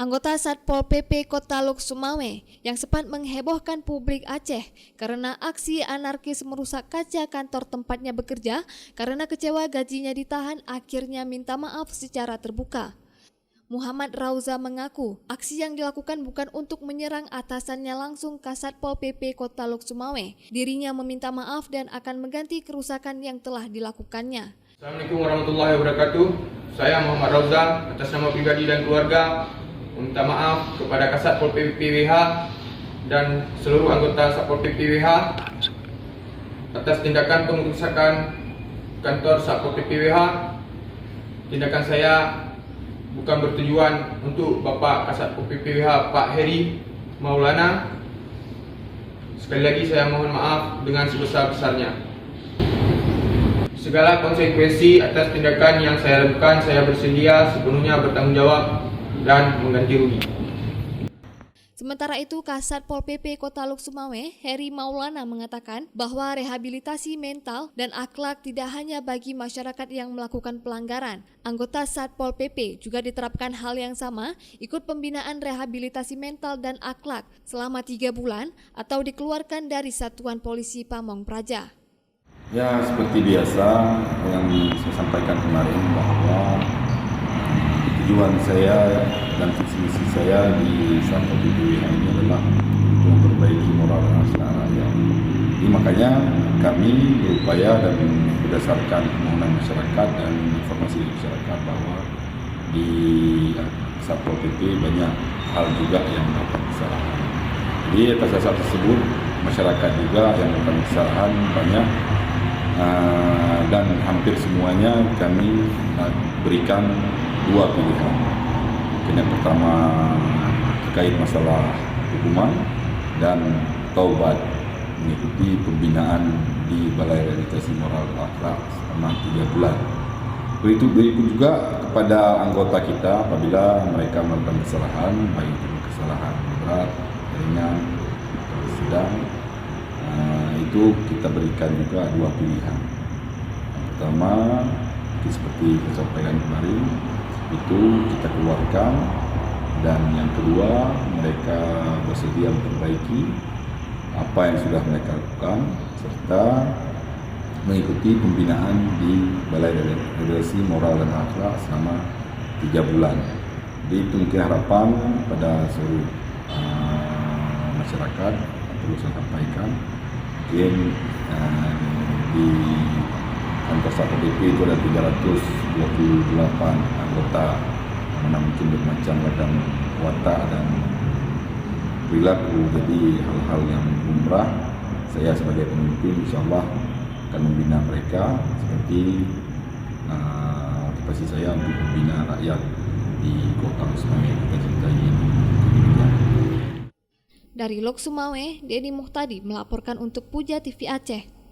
Anggota Satpol PP Kota Lok Sumawe yang sempat menghebohkan publik Aceh karena aksi anarkis merusak kaca kantor tempatnya bekerja karena kecewa gajinya ditahan akhirnya minta maaf secara terbuka. Muhammad Rauza mengaku aksi yang dilakukan bukan untuk menyerang atasannya langsung ke Satpol PP Kota Lok Sumawe. Dirinya meminta maaf dan akan mengganti kerusakan yang telah dilakukannya. Assalamualaikum warahmatullahi wabarakatuh. Saya Muhammad Rauza atas nama pribadi dan keluarga meminta maaf kepada Kasatpol PP PWH dan seluruh anggota Satpol PP PWH atas tindakan pengerusakan kantor Satpol PP PWH. Tindakan saya bukan bertujuan untuk Bapak Kasatpol PP PWH Pak Heri Maulana. Sekali lagi saya mohon maaf dengan sebesar-besarnya. Segala konsekuensi atas tindakan yang saya lakukan, saya bersedia sepenuhnya bertanggung jawab dan mengganti rugi. Sementara itu, Kasatpol PP Kota Lok Sumawe, Heri Maulana mengatakan bahwa rehabilitasi mental dan akhlak tidak hanya bagi masyarakat yang melakukan pelanggaran. Anggota Satpol PP juga diterapkan hal yang sama, ikut pembinaan rehabilitasi mental dan akhlak selama 3 bulan atau dikeluarkan dari Satuan Polisi Pamong Praja. Ya, seperti biasa yang saya sampaikan kemarin bahwa tujuan saya dan visi misi saya di Satpol PP ini adalah untuk memperbaiki moral dan akhlak rakyat. Jadi makanya kami berupaya dan berdasarkan permohonan masyarakat dan informasi dari masyarakat bahwa di Satpol PP banyak hal juga yang melakukan kesalahan. Jadi atas dasar tersebut masyarakat juga yang melakukan kesalahan banyak. Dan hampir semuanya kami berikan 2 pilihan. Yang pertama terkait masalah hukuman dan taubat mengikuti pembinaan di Balai Rehabilitasi Moral dan Akhlak selama 3 bulan. Begitu juga kepada anggota kita apabila mereka melakukan kesalahan, baik itu kesalahan berat, ringan, atau sedang. Itu kita berikan juga 2 pilihan. Yang pertama, seperti saya sampaikan kemarin, itu kita keluarkan, dan yang kedua mereka bersedia memperbaiki apa yang sudah mereka lakukan serta mengikuti pembinaan di Balai Rehabilitasi Moral dan Akhlak selama 3 bulan. Jadi itu mungkin harapan pada seluruh masyarakat yang perlu saya sampaikan. Mungkin di kantor Satpol PP itu ada 328 anggota, mana mungkin bermacam ragam watak dan perilaku. Jadi hal-hal yang lumrah, saya sebagai pemimpin insya Allah akan membina mereka seperti motivasi saya untuk membina rakyat di Kota Lok Sumawe kita cintai ini. Dari Lok Sumawe, Denny Muhtadi melaporkan untuk Puja TV Aceh.